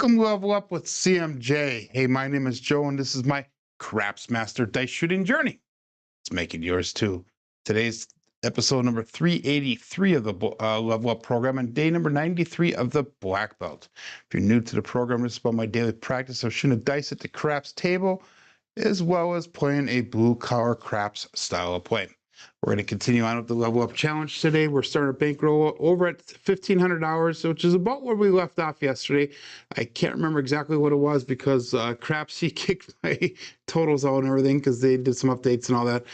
Welcome to Level Up with CMJ. Hey, my name is Joe, and this is my Craps Master dice shooting journey. Let's make it yours too. Today's episode number 383 of the Level Up program and day number 93 of the Black Belt. If you're new to the program, this is about my daily practice of shooting dice at the craps table, as well as playing a blue-collar craps style of play. We're going to continue on with the Level Up Challenge today. We're starting a bankroll over at $1,500, which is about where we left off yesterday. I can't remember exactly what it was because Crapsee kicked my totals out and everything because they did some updates and all that.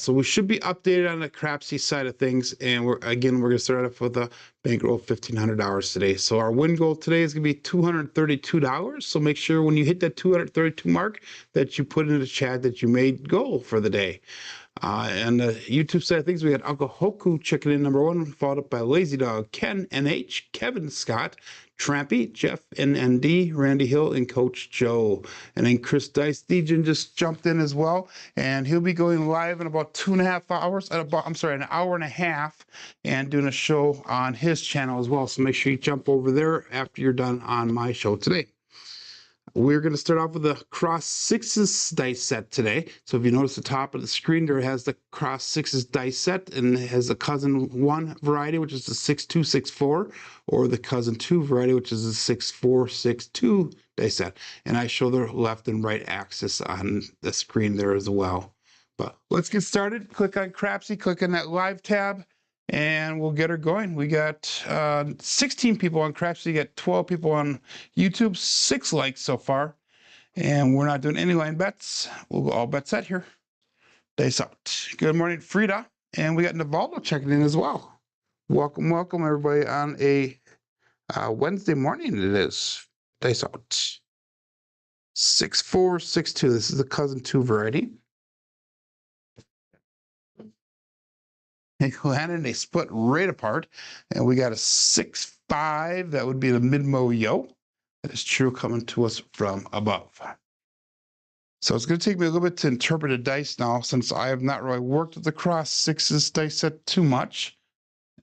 So we should be updated on the Crapsee side of things. And we're going to start off with a bankroll of $1,500 today. So our win goal today is going to be $232. So make sure when you hit that 232 mark that you put in the chat that you made goal for the day. And the YouTube side of things, we got Uncle Hoku checking in number 1, followed up by Lazy Dog, Ken NH, Kevin Scott, Trampy, Jeff NND, Randy Hill, and Coach Joe. And then Chris Dice Dejan just jumped in as well, and he'll be going live in about 2.5 hours, an hour and a half, and doing a show on his channel as well. So make sure you jump over there after you're done on my show today. We're going to start off with the cross sixes dice set today. So if you notice the top of the screen there has the cross sixes dice set, and it has the cousin 1 variety, which is the 6264, or the cousin 2 variety, which is the 6462 dice set. And I show the left and right axis on the screen there as well. But let's get started. Click on Crapsee, click on that live tab, and we'll get her going. We got 16 people on Crapsee, we got 12 people on YouTube, 6 likes so far, and we're not doing any line bets. We'll go all bets set here. Dice out. Good morning, Frida, and we got Navaldo checking in as well. Welcome, welcome everybody on a Wednesday morning. It is dice out. 6462. This is the cousin 2 variety. They landed and they split right apart, and we got a 6-5. That would be the mid-mo yo. That is true coming to us from above. So it's going to take me a little bit to interpret the dice now, since I have not really worked with the cross sixes dice set too much.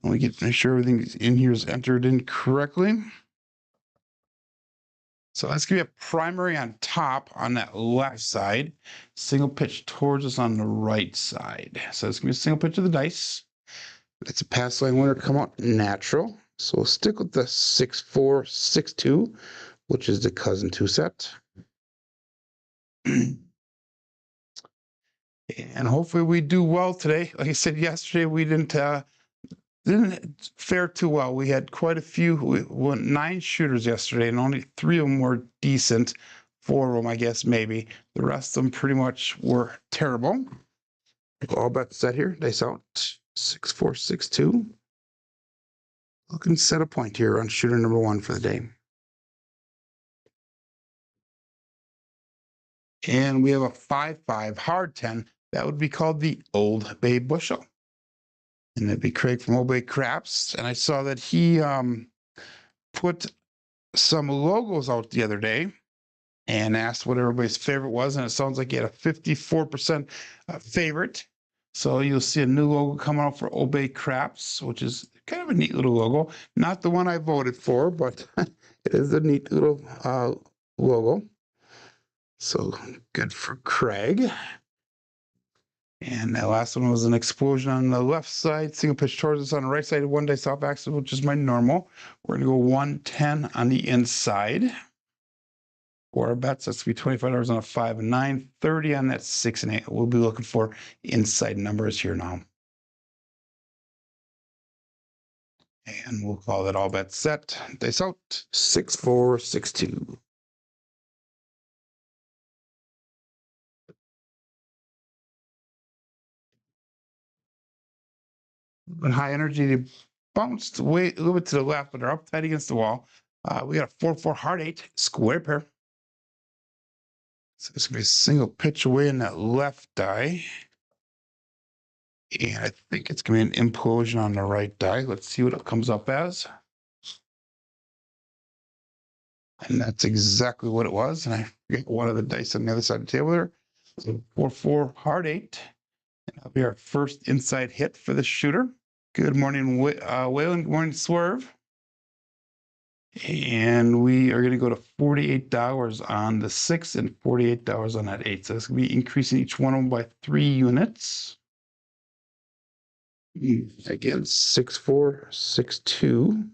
And we get to make sure everything in here is entered in correctly. So that's going to be a primary on top on that left side, single pitch towards us on the right side. So it's going to be a single pitch of the dice. It's a pass line winner come out natural. So we'll stick with the 6462, which is the cousin 2 set. And hopefully we do well today. Like I said yesterday, we didn't fare too well. We had quite a few. We went 9 shooters yesterday, and only 3 of them were decent. 4 of them, I guess, maybe. The rest of them pretty much were terrible. All bets set here. Dice out. 6462. Looking to set a point here on shooter number 1 for the day. And we have a 5-5 hard 10. That would be called the Old Bay Bushel. And it'd be Craig from Old Bay Craps. And I saw that he put some logos out the other day and asked what everybody's favorite was. And it sounds like he had a 54% favorite. So you'll see a new logo coming out for Old Bay Craps, which is kind of a neat little logo. Not the one I voted for, but it is a neat little logo. So good for Craig. And that last one was an explosion on the left side, single pitch towards us on the right side, 1 dice off axis, which is my normal. We're going to go 110 on the inside. For our bets, that's going to be $25 on a 5 and 9, 30 on that 6 and 8. We'll be looking for inside numbers here now. And we'll call that all bets set. Dice out, 6462. But high energy, they bounced way a little bit to the left, but they're up tight against the wall. We got a 4-4 hard 8 square pair. So it's going to be a single pitch away in that left die. And I think it's going to be an implosion on the right die. Let's see what it comes up as. And that's exactly what it was. And I forget one of the dice on the other side of the table there. So 4-4 hard 8. And that'll be our first inside hit for the shooter. Good morning, Waylon. Good morning, Swerve. And we are going to go to $48 on the 6 and $48 on that 8. So it's going to be increasing each one of them by 3 units. Again, 6462.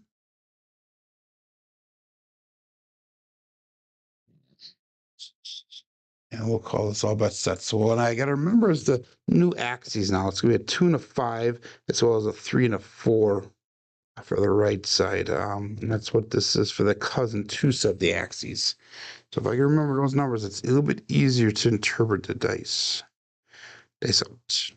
And we'll call this all bets set. So what I got to remember is the new axes now. It's going to be a 2 and a 5, as well as a 3 and a 4 for the right side. And that's what this is for the cousin 2 set of the axes. So if I can remember those numbers, it's a little bit easier to interpret the dice. Dice out.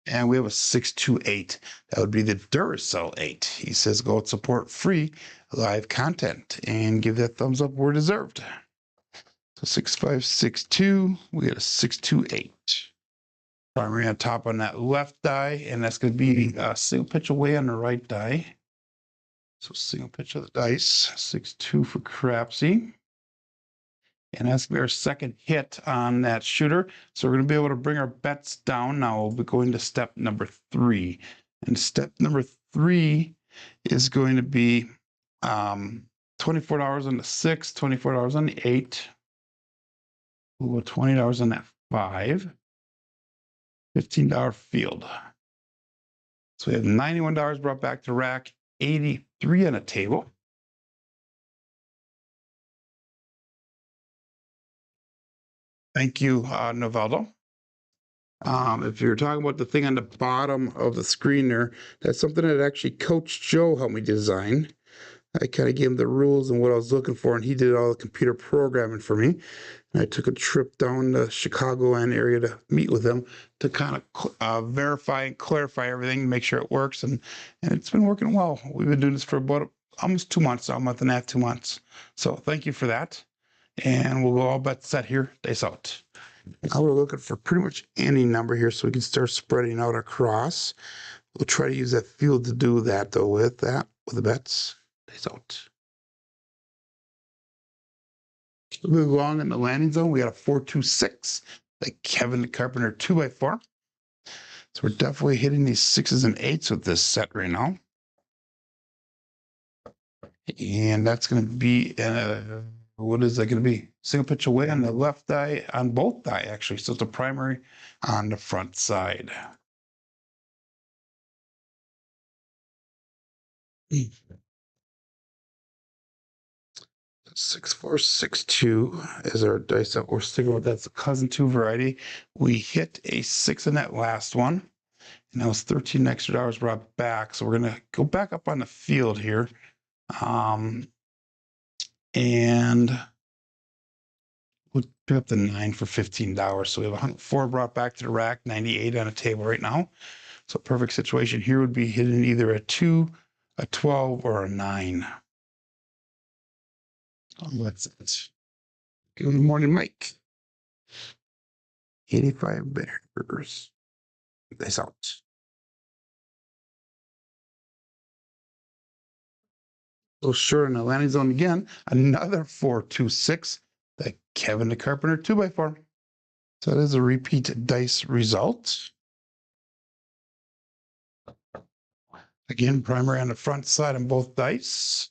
And we have a 628. That would be the Duracell 8. He says go and support free live content and give that thumbs up where deserved. So 6562, we got a 628. Primary on top on that left die, and that's going to be a single pitch away on the right die. So single pitch of the dice, 6-2 for Crapsee. And that's going to be our second hit on that shooter. So we're going to be able to bring our bets down. Now we'll be going to step number 3. And step number 3 is going to be $24 on the 6, $24 on the 8. We'll go $20 on that 5. $15 field. So we have $91 brought back to rack, 83 on a table. Thank you, Noveldo. If you're talking about the thing on the bottom of the screen there, that's something that actually Coach Joe helped me design. I kind of gave him the rules and what I was looking for, and he did all the computer programming for me. And I took a trip down to Chicagoland area to meet with him to kind of verify and clarify everything, make sure it works, and it's been working well. We've been doing this for about almost 2 months, a month and a half, 2 months. So thank you for that. And we'll go all bets set here. Dice out. Now we're looking for pretty much any number here so we can start spreading out across. We'll try to use that field to do that, though, with the bets. Dice out. Moving along in the landing zone, we got a 4-2-6, like Kevin the Carpenter 2x4. So we're definitely hitting these 6s and 8s with this set right now. And that's going to be, what is that going to be? Single pitch away on the left die, on both die, actually. So it's a primary on the front side. 6462 is our dice that we're sticking with. That's the cousin 2 variety. We hit a 6 in that last one, and that was $13 extra brought back. So we're going to go back up on the field here. And we'll pick up the 9 for $15. So we have 104 brought back to the rack, 98 on a table right now. So perfect situation here would be hitting either a 2, a 12, or a 9. Oh, that's it. Good morning, Mike. 85 Bears. That's out. So sure, in the landing zone again, another 4-2-6. The Kevin the Carpenter 2x4. So that is a repeat dice result. Again, primary on the front side on both dice.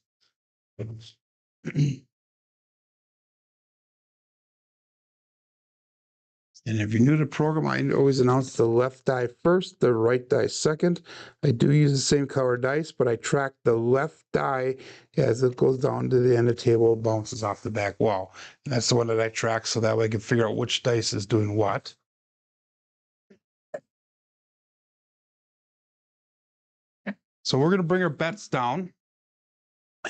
And if you're new to the program, I always announce the left die first, the right die second. I do use the same color dice, but I track the left die as it goes down to the end of the table, bounces off the back wall. And that's the one that I track so that way I can figure out which dice is doing what. So we're going to bring our bets down,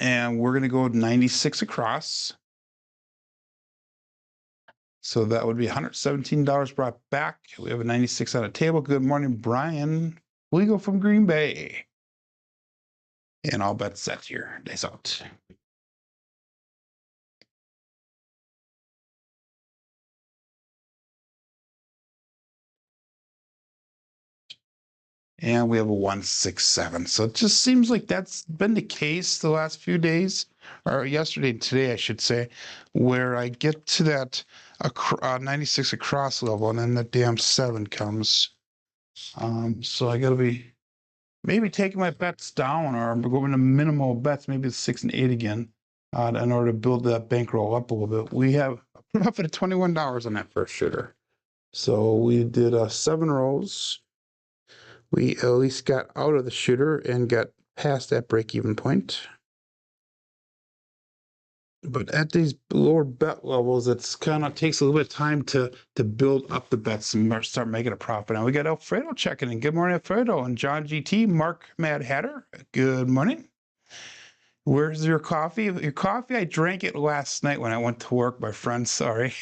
and we're going to go 96 across. So that would be $117 brought back. We have a 96 on the table. Good morning, Brian Fliegel from Green Bay. And all bets set here. Dice out. And we have a 167. So it just seems like that's been the case the last few days, or yesterday and today, I should say, where I get to that 96 across level, and then the damn 7 comes. So I got to be maybe taking my bets down or going to minimal bets, maybe it's 6 and 8 again, in order to build that bankroll up a little bit. We have a profit of $21 on that first shooter. So we did 7 rolls. We at least got out of the shooter and got past that break-even point. But at these lower bet levels, it's kind of takes a little bit of time to build up the bets and start making a profit. Now we got Alfredo checking in. Good morning, Alfredo. And John GT, Mark Mad Hatter. Good morning. Where's your coffee? Your coffee, I drank it last night when I went to work, my friend. Sorry.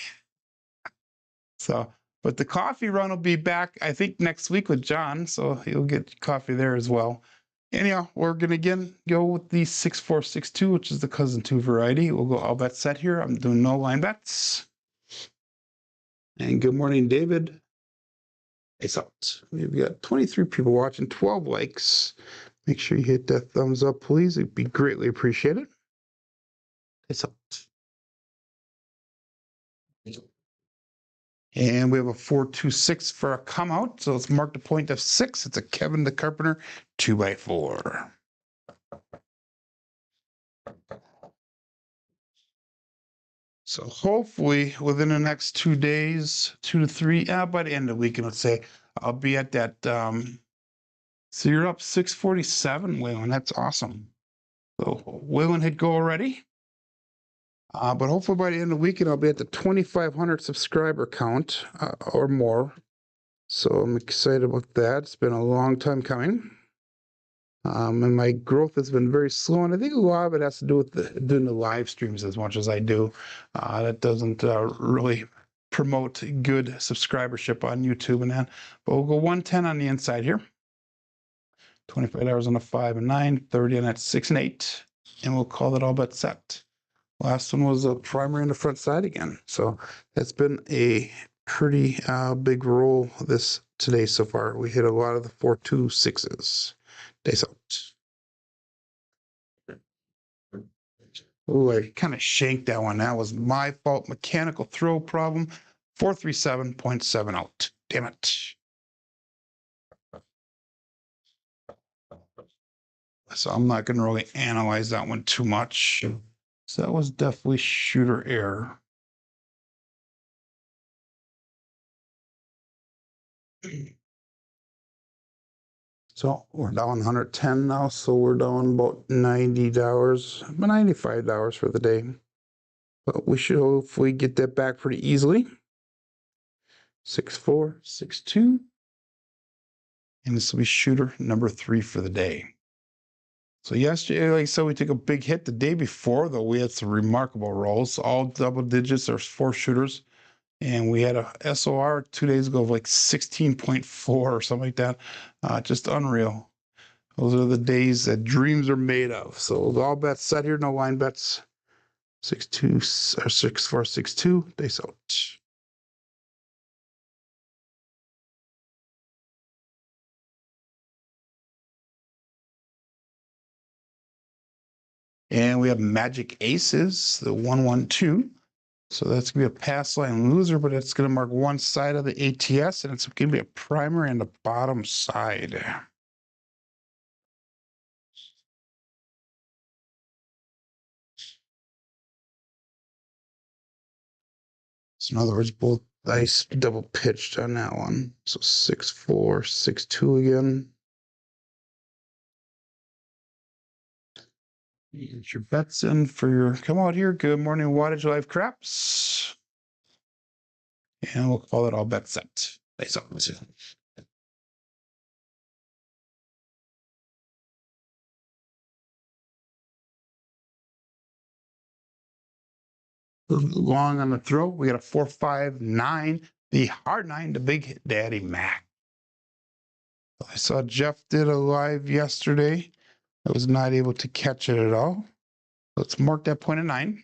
So, but the coffee run will be back, I think, next week with John. So you'll get coffee there as well. Anyhow, we're going to again go with the 6462, which is the cousin 2 variety. We'll go all bet set here. I'm doing no line bets. And good morning, David. It's out. We've got 23 people watching, 12 likes. Make sure you hit that thumbs up, please. It'd be greatly appreciated. It's out. And we have a 426 for a come out. So let's mark the point of 6. It's a Kevin the Carpenter 2x4. So hopefully within the next 2 days, 2 to 3, by the end of the week, let's say, I'll be at that. So you're up 647, Waylon. That's awesome. So Waylon hit go already. But hopefully by the end of the weekend, I'll be at the 2,500 subscriber count or more. So I'm excited about that. It's been a long time coming. And my growth has been very slow. And I think a lot of it has to do with doing the live streams as much as I do. That doesn't really promote good subscribership on YouTube and that. But we'll go 110 on the inside here. $25 on a 5 and 9, 30 on that 6 and 8. And we'll call it all bet set. Last one was a primary on the front side again. So that's been a pretty big roll this today so far. We hit a lot of the 426s. Days out. Oh, I kind of shanked that one. That was my fault. Mechanical throw problem. 437.7 out. Damn it. So I'm not going to really analyze that one too much. So that was definitely shooter error. So we're down 110 now, so we're down about $90, $95 for the day. But we should hopefully get that back pretty easily. 6462. And this will be shooter number 3 for the day. So yesterday, like I said, we took a big hit. The day before, though, we had some remarkable rolls, all double digits. There's 4 shooters. And we had a SOR 2 days ago of like 16.4 or something like that. Just unreal. Those are the days that dreams are made of. So all bets set here, no line bets. 6-2 or 6-4-6-2, days out. And we have Magic Aces, the 1-1-2. So that's going to be a pass line loser, but it's going to mark one side of the ATS, and it's going to be a primary on the bottom side. So in other words, both dice double pitched on that one. So 6-4, 6-2 again. Get your bets in for your come out here. Good morning, Wattage Live Craps. And we'll call it all bet set. Nice up. Long on the throw. We got a 4-5-9. The hard 9 to Big Daddy Mac. I saw Jeff did a live yesterday. I was not able to catch it at all. Let's mark that point at 9.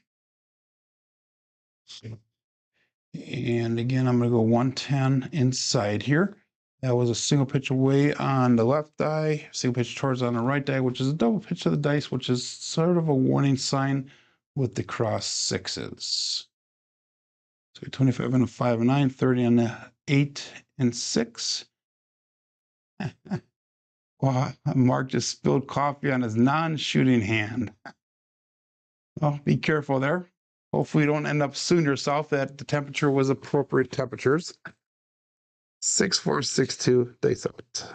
And again, I'm going to go 110 inside here. That was a single pitch away on the left eye, single pitch towards on the right eye, which is a double pitch of the dice, which is sort of a warning sign with the cross 6s. So 25 on a 5 and 9, 30 on the 8 and 6. Well, Mark just spilled coffee on his non-shooting hand. Well, be careful there. Hopefully you don't end up suing yourself that the temperature was appropriate temperatures. 6462 dice out.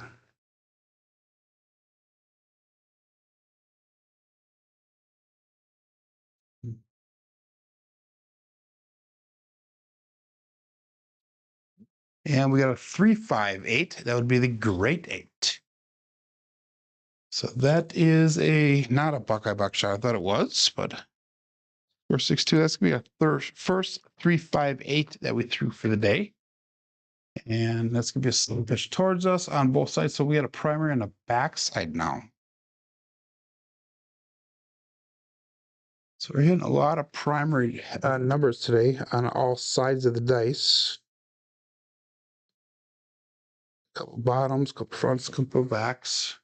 And we got a 358. That would be the great 8. So that is not a Buckeye Buckshot. I thought it was, but 462. That's gonna be our first 358 that we threw for the day. And that's gonna be a slow pitch towards us on both sides. So we got a primary and a backside now. So we're hitting a lot of primary numbers today on all sides of the dice. Couple bottoms, couple fronts, couple backs.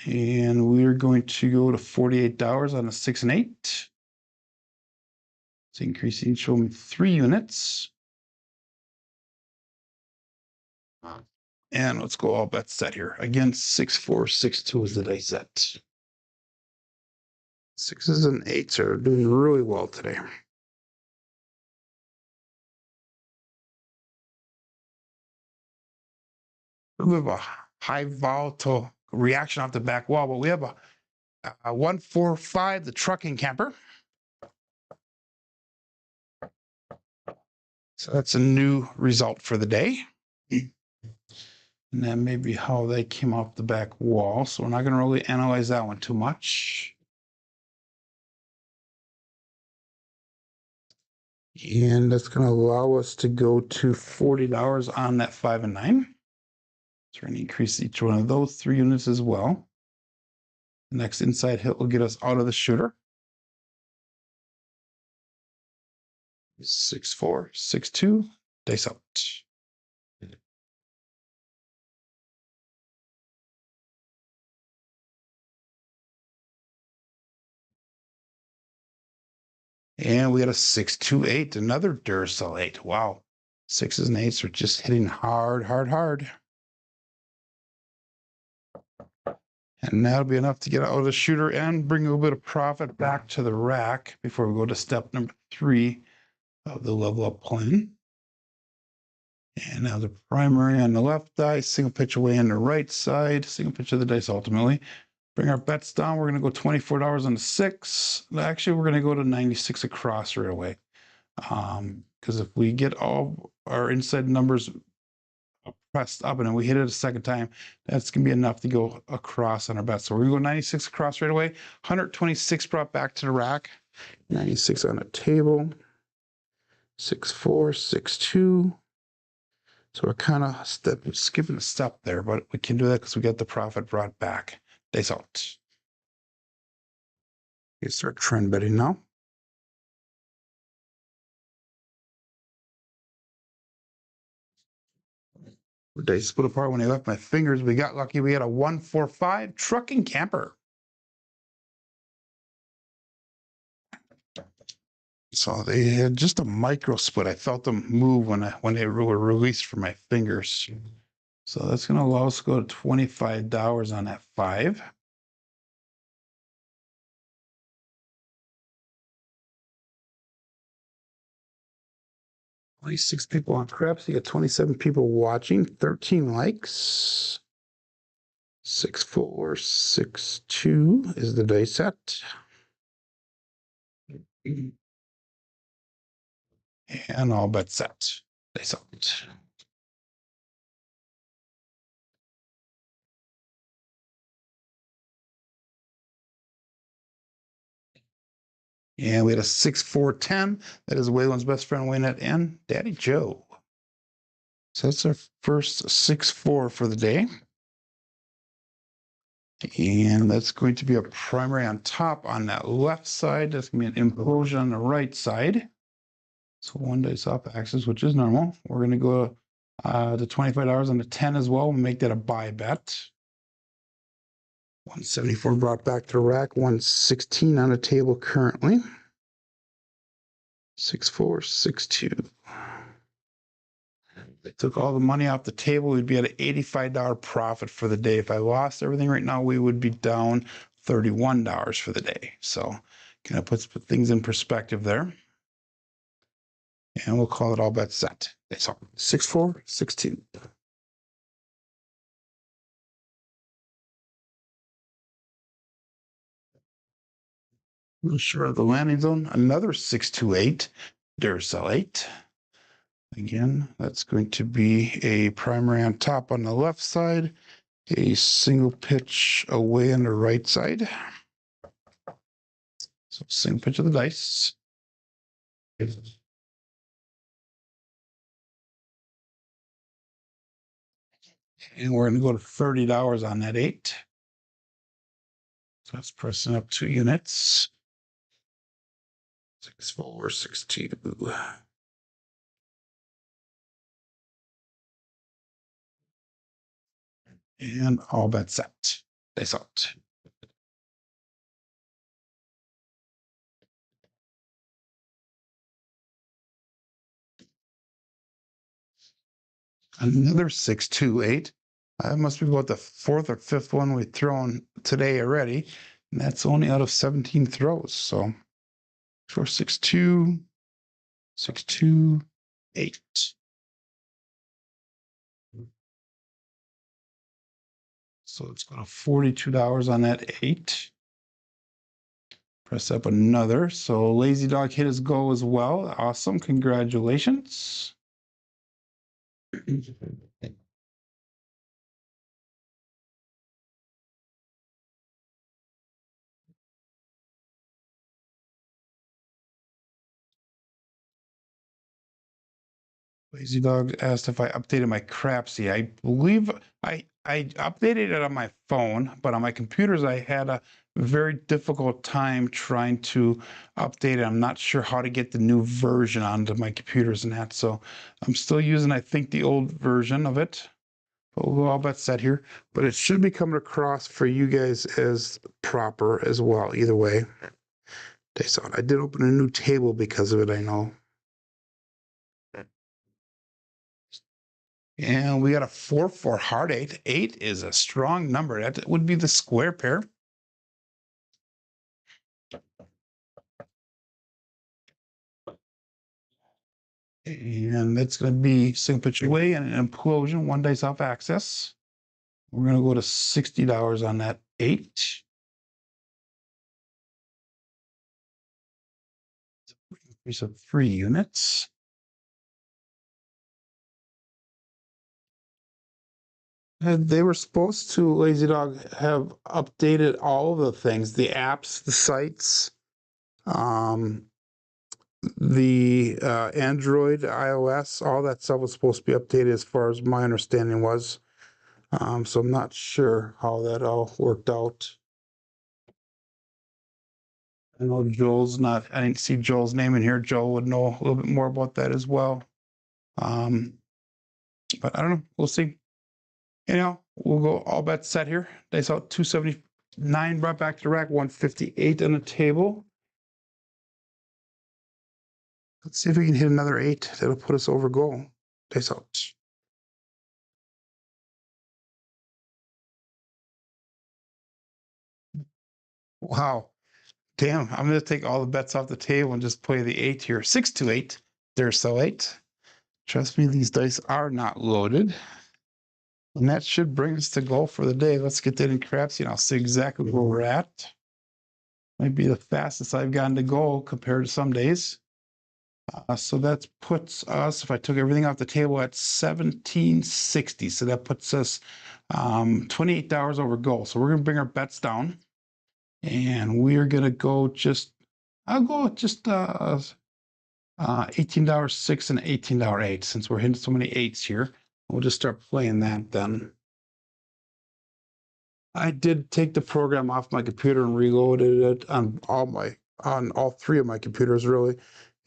And we're going to go to $48 on a 6 and 8. Let's increase each one 3 units. And let's go all bets set here. Again, 6462 is the dice set. 6s and 8s are doing really well today. We have a high volatile reaction off the back wall, but we have a 145, the trucking camper. So that's a new result for the day. And that may be how they came off the back wall. So we're not going to really analyze that one too much. And that's going to allow us to go to $40 on that 5 and 9. So we're going to increase each one of those 3 units as well. The next inside hit will get us out of the shooter. 6462, dice out. And we got a 628, another Duracell 8. Wow. 6s and 8s are just hitting hard, hard, hard. And that'll be enough to get out of the shooter and bring a little bit of profit back to the rack before we go to step number 3 of the level up plan. And now the primary on the left dice, single pitch away on the right side, single pitch of the dice ultimately. Bring our bets down. We're going to go $24 on the 6. Actually, we're going to go to 96 across right away. Because if we get all our inside numbers pressed up and then we hit it a second time, that's going to be enough to go across on our bet. So we're going to go 96 across right away. 126 brought back to the rack. 96 on the table. 6462. So we're kind of skipping a step there, but we can do that because we get the profit brought back. Dice out. We start trend betting now. Dice split apart when I left my fingers. We got lucky. We had a 145 trucking camper. So they had just a micro split. I felt them move when they were released from my fingers. So that's going to allow us to go to $25 on that 5. Only 6 people on Crapsee. You got 27 people watching, 13 likes. 6462 is the dice set. And all bets set. Dice out. And we had a 6410. That is Waylon's best friend, Waynette, and Daddy Joe. So that's our first 6-4 for the day. And that's going to be a primary on top on that left side. That's going to be an implosion on the right side. So 1 dice off axis, which is normal. We're going to go to $25 on the 10 as well. We'll make that a buy bet. 174 brought back to the rack. 116 on the table currently. 6462. I took all the money off the table, we'd be at an $85 profit for the day. If I lost everything right now, we would be down $31 for the day. So kind of puts things in perspective there. And we'll call it all bets set. That's all. 6-4, 6-2. Not sure of the landing zone. Another 6-2-8. Dare sell 8. Again, that's going to be a primary on top on the left side, a single pitch away on the right side. So single pitch of the dice. And we're going to go to $30 on that 8. So that's pressing up 2 units. 6-4, 6-2. And all bets set. Dice out. Another 6-2-8. That must be about the 4th or 5th one we've thrown today already. And that's only out of 17 throws. So for 6-2, 6-2, 8. So it's got a $42 on that 8. Press up another. So Lazy Dog hit his goal as well. Awesome. Congratulations. Lazy Dog asked if I updated my Crapsee. I believe I updated it on my phone, but on my computers I had a very difficult time trying to update it. I'm not sure how to get the new version onto my computers and that. So I'm still using, I think, the old version of it. But we'll go all bets set here. But it should be coming across for you guys as proper as well. Either way. I did open a new table because of it, I know. And we got a 4-4 hard 8. 8 is a strong number. That would be the square pair. And that's going to be single pitch away and an implosion, 1 dice off access. We're going to go to $60 on that 8. Increase of 3 units. They were supposed to, Lazy Dog, have updated all of the things, the apps, the sites, the Android, iOS, all that stuff was supposed to be updated as far as my understanding was. So I'm not sure how that all worked out. I know Joel's not, I didn't see Joel's name in here. Joel would know a little bit more about that as well. But I don't know. We'll see. We'll go all bets set here. Dice out 279, brought back to the rack, 158 on the table. Let's see if we can hit another 8. That'll put us over goal. Dice out. Wow. Damn, I'm going to take all the bets off the table and just play the 8 here. 6-8. There's so 8. Trust me, these dice are not loaded. And that should bring us to goal for the day. Let's get that in Crapsee and I'll see exactly where we're at. Might be the fastest I've gotten to goal compared to some days. So that puts us, if I took everything off the table, at 1760. So that puts us $28 over goal. So we're going to bring our bets down. And we're going to go I'll go just $18.6 and $18.8 since we're hitting so many 8s here. We'll just start playing that then. I did take the program off my computer and reloaded it on all 3 of my computers really,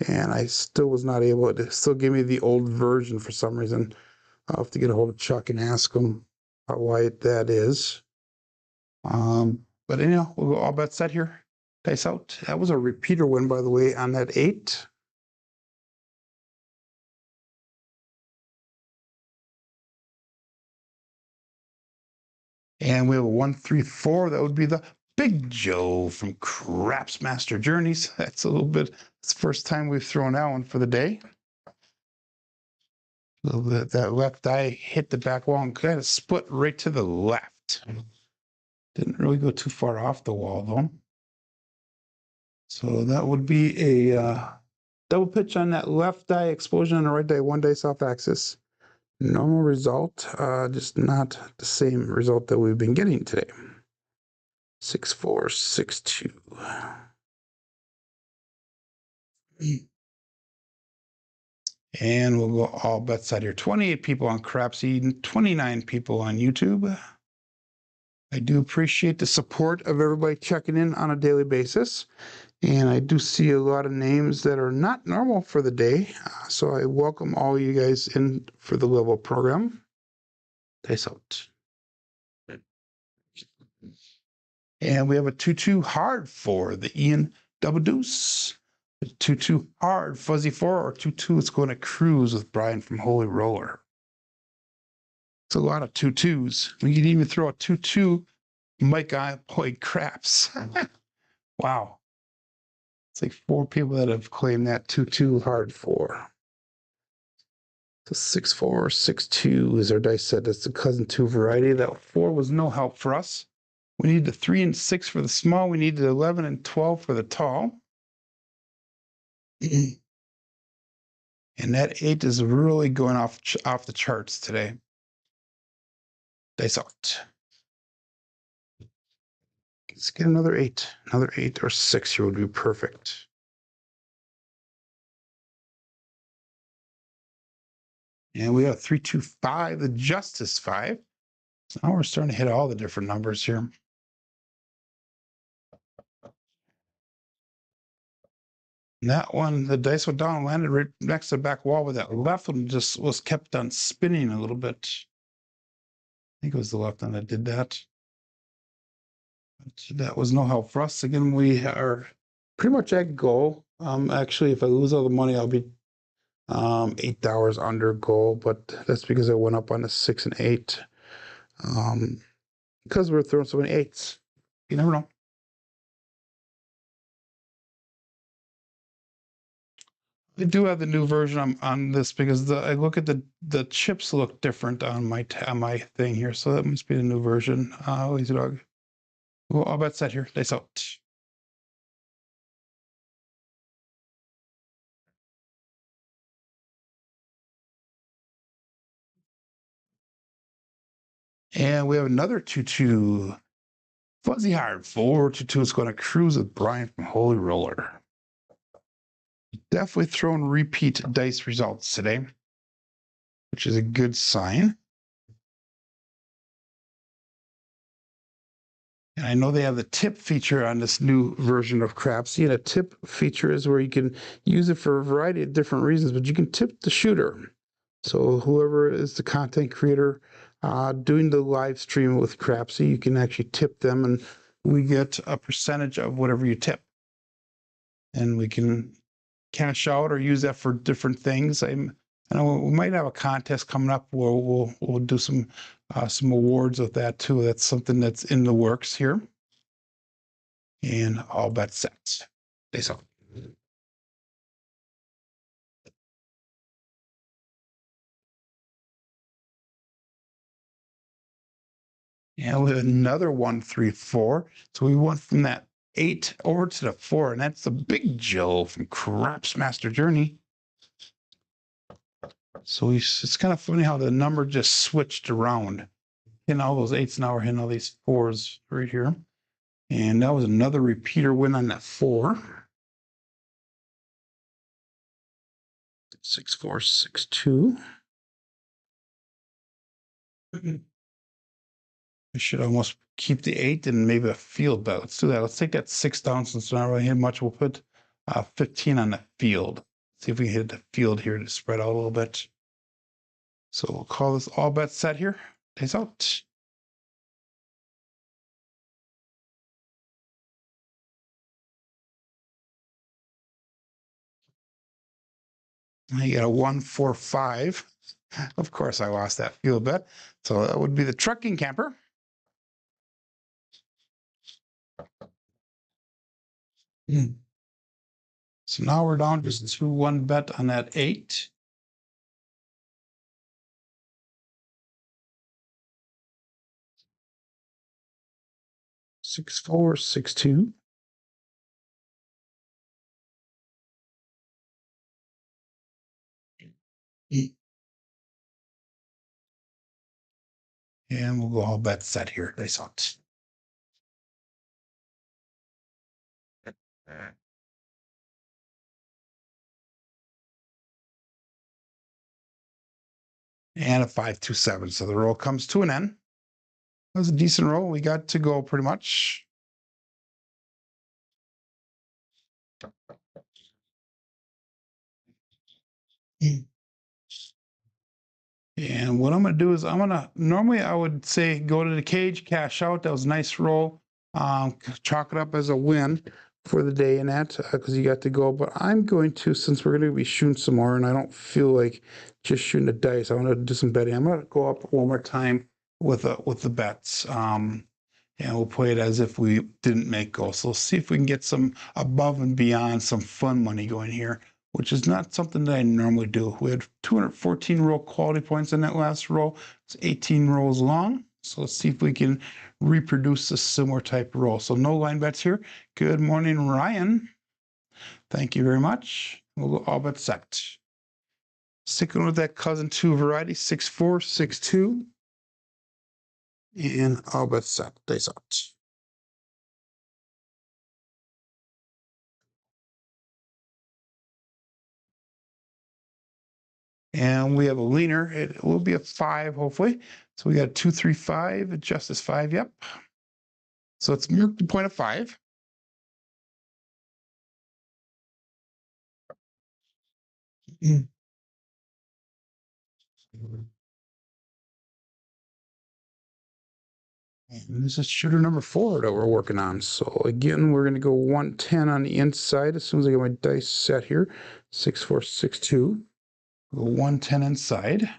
and I still was not able to. Still give me the old version for some reason. I'll have to get a hold of Chuck and ask him why that is. But anyhow, we'll go all bets set here. Dice out. That was a repeater win, by the way, on that 8. And we have a 134. That would be the Big Joe from Crapsee Journeys. That's a little bit, it's the first time we've thrown that one for the day. A little bit, that left eye hit the back wall and kind of split right to the left. Didn't really go too far off the wall though. So that would be a double pitch on that left die, explosion on the right die, one dice off axis. Normal result, just not the same result that we've been getting today. 6, 4, 6, 2. And we'll go all bets out here. 28 people on Crapsee, 29 people on YouTube. I do appreciate the support of everybody checking in on a daily basis. And I do see a lot of names that are not normal for the day. So I welcome all you guys in for the level program. Dice out. And we have a 2-2 hard for the Ian Double Deuce. 2-2 hard fuzzy 4 or 2-2 is going to cruise with Brian from Holy Roller. It's a lot of 2-2s. We can even throw a 2-2 Mike I played craps. Wow. It's like 4 people that have claimed that 2-2 hard 4. So 6-4, 6-2 is our dice set. That's the cousin 2 variety. That 4 was no help for us. We need the 3 and 6 for the small. We need the 11 and 12 for the tall. And that 8 is really going off the charts today. Dice out. Let's get another 8. Another 8 or 6 here would be perfect. And we have 3-2-5, the Justice 5. So now we're starting to hit all the different numbers here. And that one, the dice went down, landed right next to the back wall, but that left one just was kept on spinning a little bit. I think it was the left one that did that. But that was no help for us. Again, we are pretty much at goal. Actually, if I lose all the money, I'll be $8 under goal, but that's because I went up on a 6 and 8. Because we're throwing so many 8s. You never know. I do have the new version on this because I look at the chips look different on my thing here, so that must be the new version. Lazy dog. Well, I'll bet set here. Dice out. And we have another 2-2 fuzzy hard 4-2 is going to cruise with Brian from Holy Roller. Definitely throwing repeat dice results today, which is a good sign. And I know they have the tip feature on this new version of Crapsee. And a tip feature is where you can use it for a variety of different reasons, but you can tip the shooter. So whoever is the content creator doing the live stream with Crapsee, you can actually tip them, and we get a percentage of whatever you tip. And we can cash out or use that for different things. I know we might have a contest coming up where we'll do some awards with that too. That's something that's in the works here. And all bets set. Face off. And we have another 1-3-4. So we went from that 8 over to the 4, and that's the Big Joe from Crapsee Journey. So it's kind of funny how the number just switched around. Hitting all those 8s now, we're hitting all these 4s right here. And that was another repeater win on that 4. 6, 4, 6, 2. I should almost keep the 8 and maybe a field bet. Let's do that. Let's take that 6 down since we're not really hitting much. We'll put 15 on the field. See if we can hit the field here to spread out a little bit. So we'll call this all bets set here. Days out. I got a 1-4-5. Of course, I lost that field bet. So that would be the trucking camper. So now we're down just to one bet on that 8. Six, 4, 6, 2. And we'll go all bet set here. They saw it. And a 5, 2, 7. So the roll comes to an end. That was a decent roll. We got to go pretty much. And what I'm going to do is normally I would say go to the cage, cash out. That was a nice roll. Chalk it up as a win for the day in that because you got to go. But I'm going to, since we're going to be shooting some more and I don't feel like just shooting the dice, I want to do some betting. I'm going to go up one more time with the bets. And we'll play it as if we didn't make goals. So let's see if we can get some above and beyond, some fun money going here, which is not something that I normally do. We had 214 roll quality points in that last roll. It's 18 rolls long. So let's see if we can reproduce a similar type of roll. So no line bets here. Good morning, Ryan. Thank you very much. We'll go all bet set. Sticking with that cousin 2 variety, 6, 4, 6, 2. And all bet set. Days out. And we have a leaner. It will be a 5, hopefully. So we got 2, 3, 5. Justice 5. Yep. So it's marked the point of 5. And this is shooter number 4 that we're working on. So again, we're going to go 110 on the inside as soon as I get my dice set here. 6, 4, 6, 2. Go 110 inside.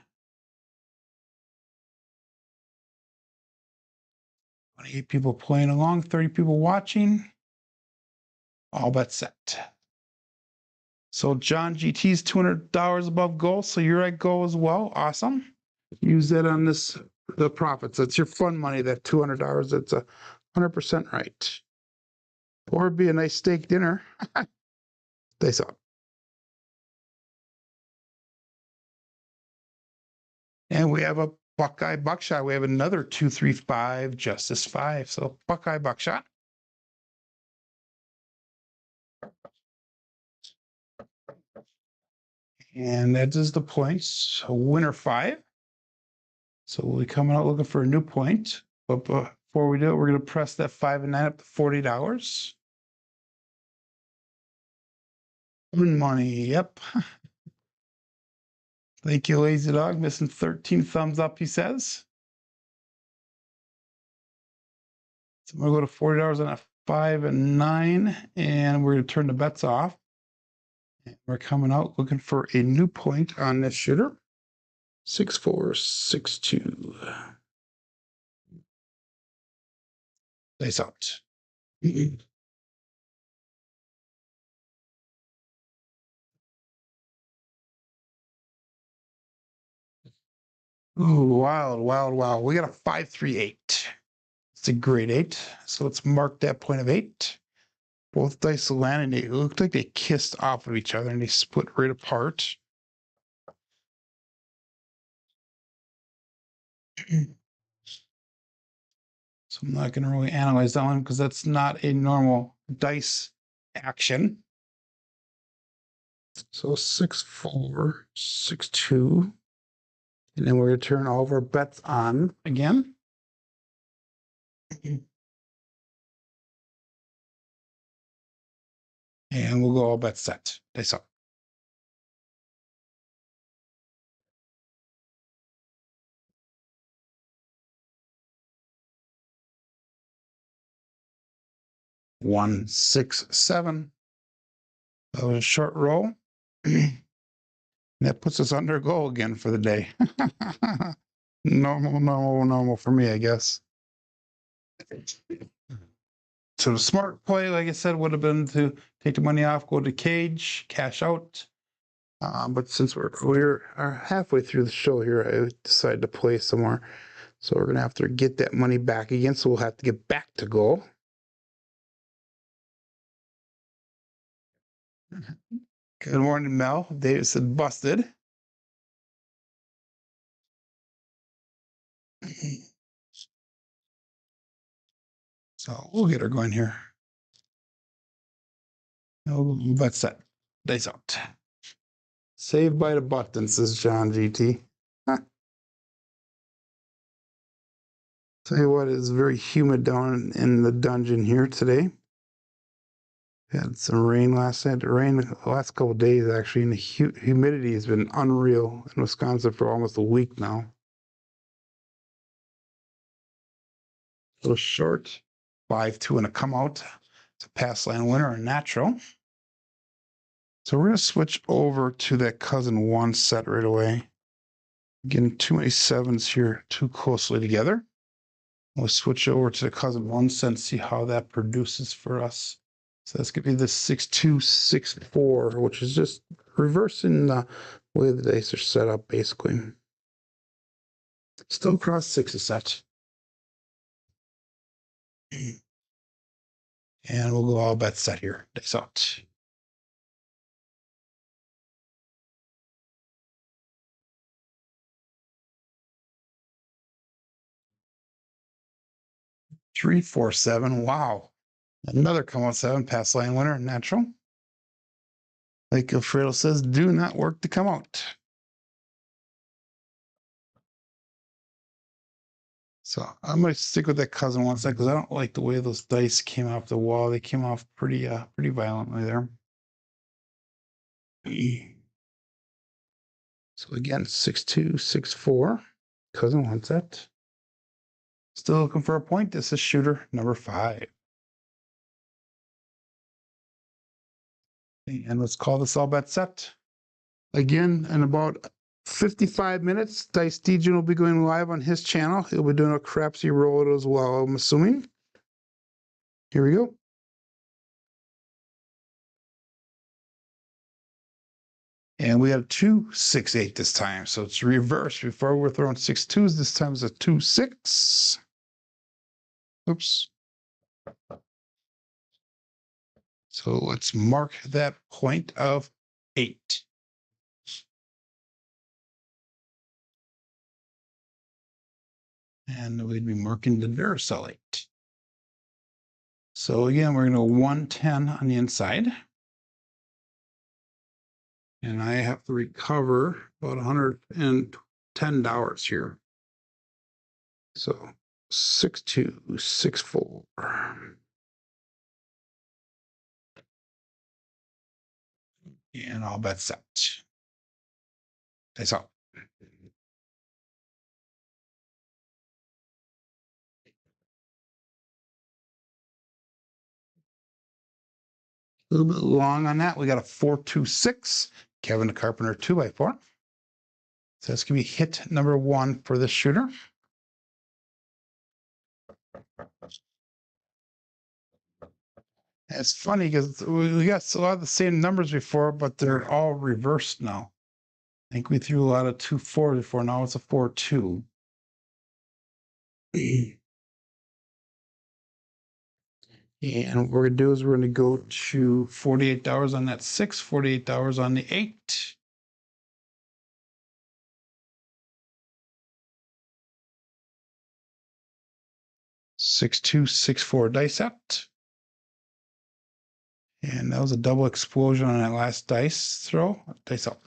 28 people playing along, 30 people watching. All bet set. So John GT's $200 above goal. So you're at goal as well. Awesome. Use that on the profits. That's your fun money, that $200. That's 100% right. Or it'd be a nice steak dinner. They saw. And we have a Buckeye Buckshot. We have another 2, 3, 5, Justice 5. So Buckeye Buckshot. And that is the points. So winner 5. So we'll be coming out looking for a new point. But before we do it, we're going to press that 5 and 9 up to $40. Money. Yep. Thank you, Lazy Dog. Missing 13 thumbs up, he says. So I'm going to go to $40 on a 5 and 9, and we're going to turn the bets off. And we're coming out looking for a new point on this shooter. 6, 4, 6, 2. Dice out. Ooh, wild, wild, wild. We got a 5, 3, 8. It's a grade 8. So let's mark that point of 8. Both dice landed. It looked like they kissed off of each other and they split right apart. So I'm not going to really analyze that one because that's not a normal dice action. So 6, 4, 6, 2. And then we're going to turn all of our bets on again. And we'll go all bets set. Dice up. One, 6, 7. That was a short roll. That puts us under goal again for the day. Normal for me, I guess. So the smart play, like I said, would have been to take the money off, go to cage, cash out. But since we're halfway through the show here, I decided to play some more. So we're gonna have to get that money back again. So we'll have to get back to goal. Good morning, Mel. David said busted. So we'll get her going here. No, bet set. Dice out. Saved by the button, says John GT. Huh. Tell you what, it's very humid down in the dungeon here today. Had some rain last night. The rain the last couple of days, actually, and the humidity has been unreal in Wisconsin for almost a week now. A little short, 5-2 and a come out. It's a pass line winner, a natural. So we're going to switch over to that cousin one set right away. Getting too many sevens here too closely together. We'll switch over to the cousin one set and see how that produces for us. So that's going to be the 6-2, 6-4, which is just reversing the way the dice are set up, basically. Still cross sixes set. And we'll go all bet set here. Dice out. Three, 4, 7. Wow. Another come out 7, pass line winner, natural. Like Alfredo says, do not work to come out. So I'm going to stick with that cousin one set because I don't like the way those dice came off the wall. They came off pretty violently there. So again, 6-2, 6-4. Cousin one set. Still looking for a point. This is shooter number 5. And let's call this all bet set. Again, in about 55 minutes, Dice DJ will be going live on his channel. He'll be doing a Crapsee roll as well, I'm assuming. Here we go. And we have 2-6-8 this time. So it's reversed. Before we're throwing 6-2s, this time it's a 2-6. Oops. So let's mark that point of 8. And we'd be marking the Duracell 8. So again, we're going to go 110 on the inside. And I have to recover about $110 here. So 6-2, 6-4. And all bets set. That's all. A little bit long on that. We got a 4-2-6. Kevin the Carpenter 2x4. So that's going to be hit number 1 for this shooter. And it's funny because we got a lot of the same numbers before, but they're all reversed now. I think we threw a lot of 2-4 before. Now it's a 4-2. And what we're going to do is we're going to go to $48 on that 6, $48 on the 8. $6-2, $6-4 dice out. And that was a double explosion on that last dice throw. Dice out.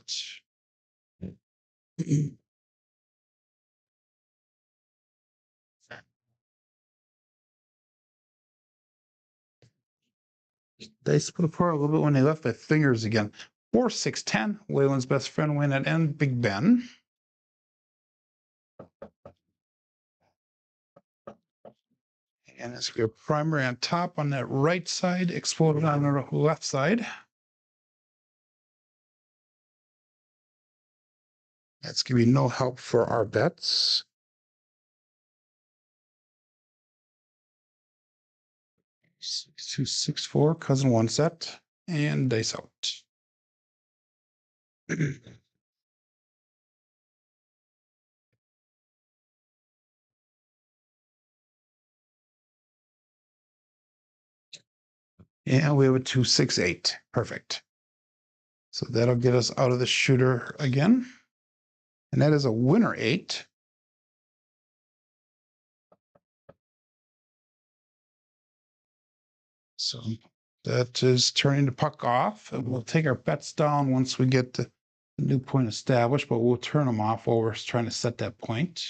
They split apart a little bit when they left their fingers again. 4-6-10. Waylon's best friend win at end. Big Ben. And it's your primary on top on that right side, exploded on the left side. That's going to be no help for our bets. 6264, cousin one set, and dice out. And we have a 268. Perfect. So that'll get us out of the shooter again. And that is a winner 8. So that is turning the puck off. And we'll take our bets down once we get the new point established, but we'll turn them off while we're trying to set that point.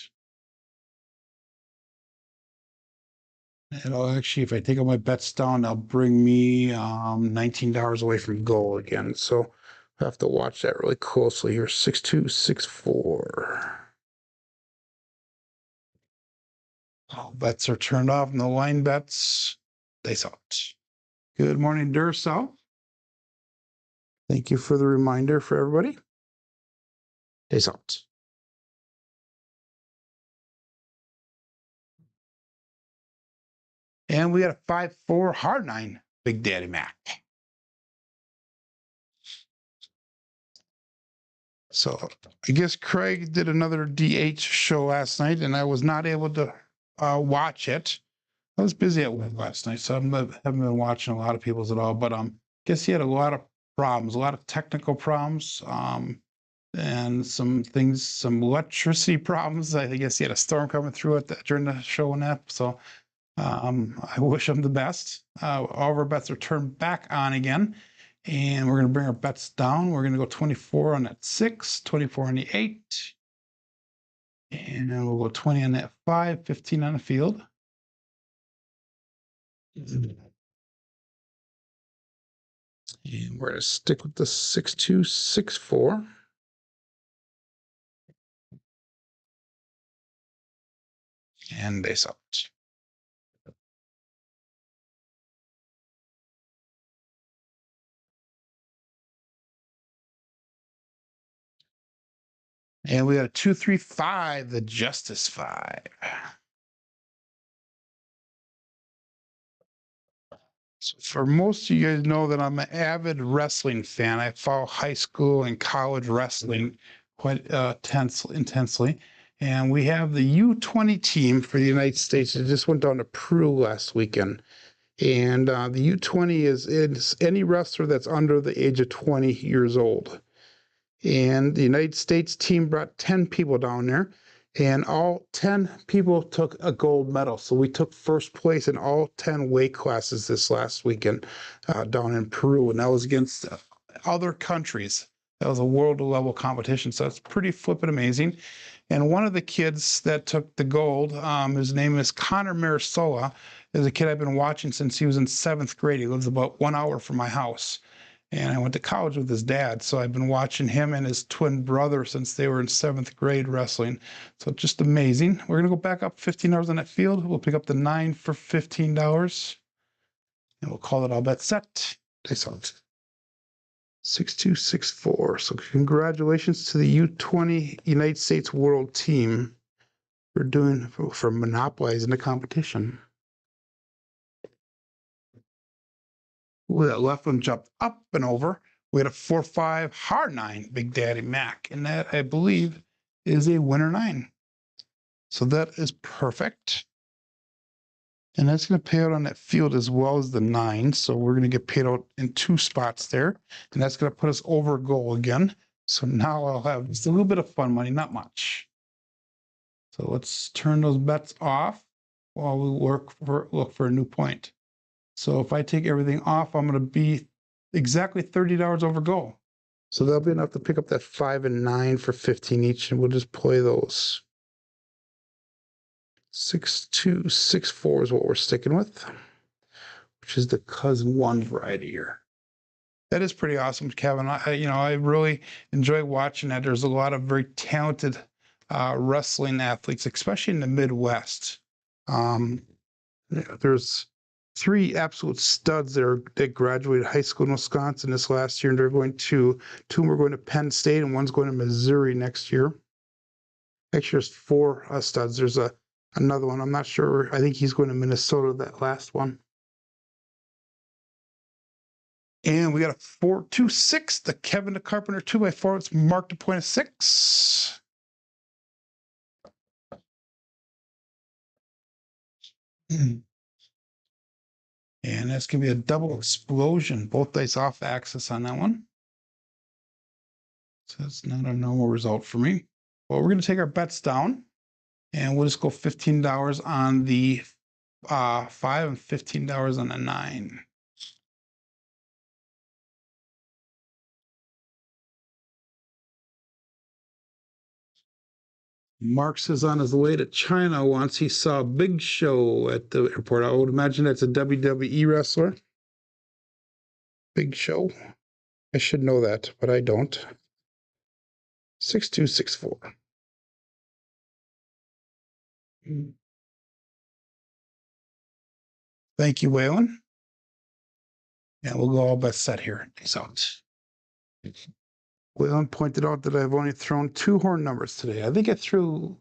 It'll actually, if I take all my bets down, that'll bring me $19 away from goal again. So I have to watch that really closely here. 6264. All bets are turned off. No line bets. Dice out. Good morning, Duracell. Thank you for the reminder for everybody. Dice out. And we got a 5-4 hard 9, Big Daddy Mac. So I guess Craig did another DH show last night, and I was not able to watch it. I was busy at work last night, so I haven't been watching a lot of people's at all. But guess he had a lot of problems, a lot of technical problems, and some electricity problems. I guess he had a storm coming through during the show and that. So I wish him the best. All of our bets are turned back on again. And we're going to bring our bets down. We're going to go 24 on that 6, 24 on the 8. And then we'll go 20 on that 5, 15 on the field. And we're going to stick with the 6264. And base out. And we got a 235, the Justice 5. So for most of you guys know that I'm an avid wrestling fan. I follow high school and college wrestling quite intensely. And we have the U20 team for the United States. It just went down to Peru last weekend. And the U20 is any wrestler that's under the age of 20 years old. And the United States team brought 10 people down there, and all 10 people took a gold medal. So we took first place in all 10 weight classes this last weekend down in Peru, and that was against other countries. That was a world level competition, so it's pretty flippin' amazing. And one of the kids that took the gold, his name is Connor Marisola, is a kid I've been watching since he was in 7th grade. He lives about 1 hour from my house. And I went to college with his dad, so I've been watching him and his twin brother since they were in 7th grade wrestling. So just amazing. We're going to go back up $15 on that field. We'll pick up the 9 for $15. And we'll call it all bet set. Dice out. 6264. So congratulations to the U20 United States World Team for monopolizing the competition. That left one jumped up and over. We had a 4-5 hard 9, Big Daddy Mac, and that I believe is a winner 9. So that is perfect. And that's going to pay out on that field as well as the 9. So we're going to get paid out in 2 spots there. And that's going to put us over goal again. So now I'll have just a little bit of fun money, not much. So let's turn those bets off while we look for a new point. So if I take everything off, I'm going to be exactly $30 over goal. So that'll be enough to pick up that 5 and 9 for 15 each, and we'll just play those. 6264 is what we're sticking with, which is the cousin 1 variety here. That is pretty awesome, Kevin. I really enjoy watching that. There's a lot of very talented wrestling athletes, especially in the Midwest. There's 3 absolute studs that graduated high school in Wisconsin this last year, and they're going to 2 are going to Penn State, and one's going to Missouri next year. Actually, there's 4 studs. There's another one. I'm not sure. I think he's going to Minnesota, that last one. And we got a 4-2-6. The Kevin the Carpenter 2x4. It's marked to point of 6. And that's going to be a double explosion. Both dice off axis on that one. So that's not a normal result for me. Well, we're going to take our bets down. And we'll just go $15 on the 5 and $15 on the 9. Marx is on his way to China once he saw Big Show at the airport. I would imagine that's a WWE wrestler. Big Show. I should know that, but I don't. 6264. Thank you, Waylon. And we'll go all best set here. Peace out. Waylon pointed out that I've only thrown 2 horn numbers today. I think I threw,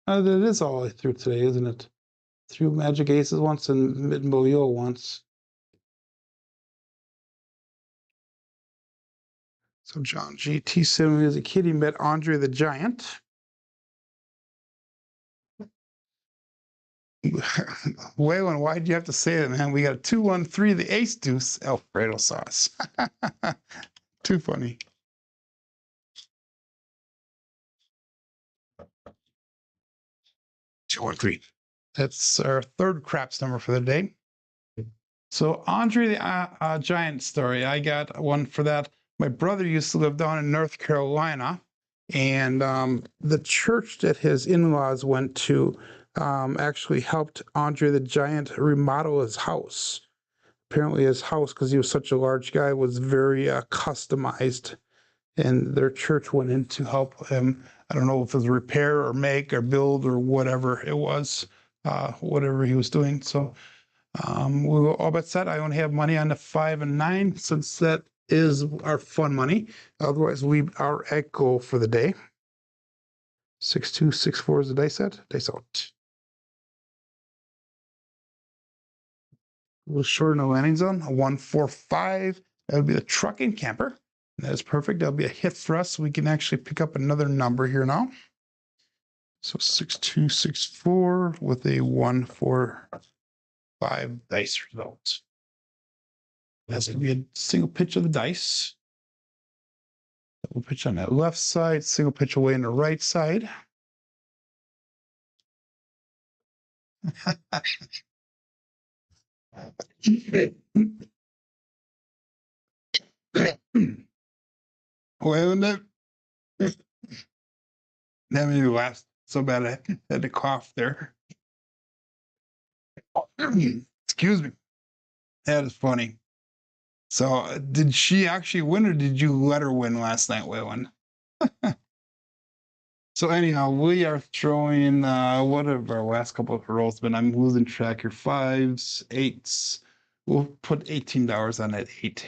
that is all I threw today, isn't it? Threw Magic Aces once and Mid Boyo once. So John GT said when he was a kid, he met Andre the Giant. Waylon, why did you have to say that, man? We got a 2-1-3, the ace deuce, Alfredo sauce. Too funny. Two, 1, 3. That's our third craps number for the day. So Andre the Giant story, I got one for that. My brother used to live down in North Carolina, and the church that his in-laws went to actually helped Andre the Giant remodel his house. Apparently his house, because he was such a large guy, was very customized, and their church went in to help him. I don't know if it was repair or make or build or whatever it was, whatever he was doing. So we will all but set. I only have money on the 5 and 9 since that is our fun money. Otherwise, we are at goal for the day. 6264 is the dice set. Dice out. A little short in the landing zone. A 145. That would be the trucking camper. That is perfect. That'll be a hit for us. We can actually pick up another number here now. So 6264 with a 145 dice result. That's going to be a single pitch of the dice. Double pitch on that left side, single pitch away on the right side. Well, that made me laugh so bad I had to cough there. Excuse me. That is funny. So, did she actually win, or did you let her win last night, Waylon? So anyhow, we are throwing what have our last couple of rolls been? I'm losing track here. 5s, 8s. We'll put $18 on that 8.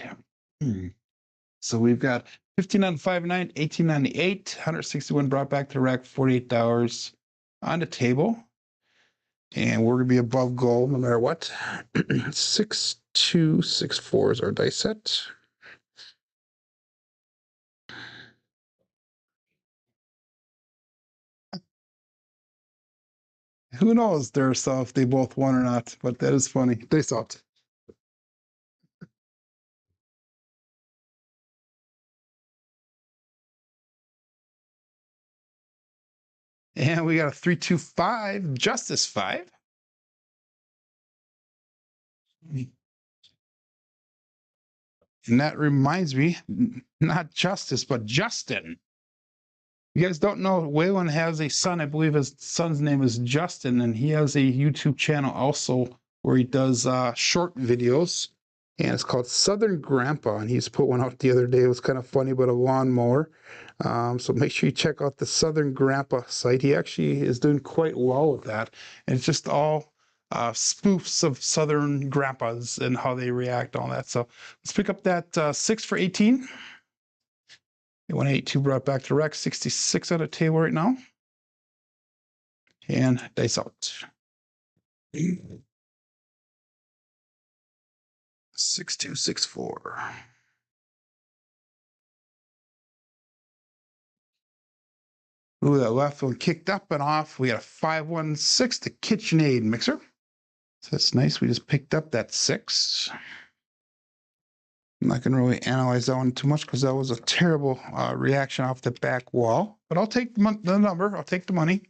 So we've got 15 on the 5 and 9, 18 on the 8, 161 brought back to the rack, $48 on the table. And we're gonna be above goal no matter what. 6264 is our dice set. Who knows there, so if they both won or not, but that is funny. Dice out. And we got a 325 Justice 5. And that reminds me, not Justice, but Justin. You guys don't know, Waylon has a son. I believe his son's name is Justin, and he has a YouTube channel also where he does short videos. And it's called Southern Grandpa, and he's put one out the other day. It was kind of funny, but a lawnmower. So make sure you check out the Southern Grandpa site. He actually is doing quite well with that. And it's just all spoofs of Southern grandpas and how they react, all that. So let's pick up that 6 for 18. 182 brought back to rec, 66 on the table right now. And dice out. 6264. Ooh, that left one kicked up and off. We got a 516, the KitchenAid mixer. So that's nice. We just picked up that 6. I'm not going to really analyze that one too much because that was a terrible reaction off the back wall. But I'll take the number. I'll take the money.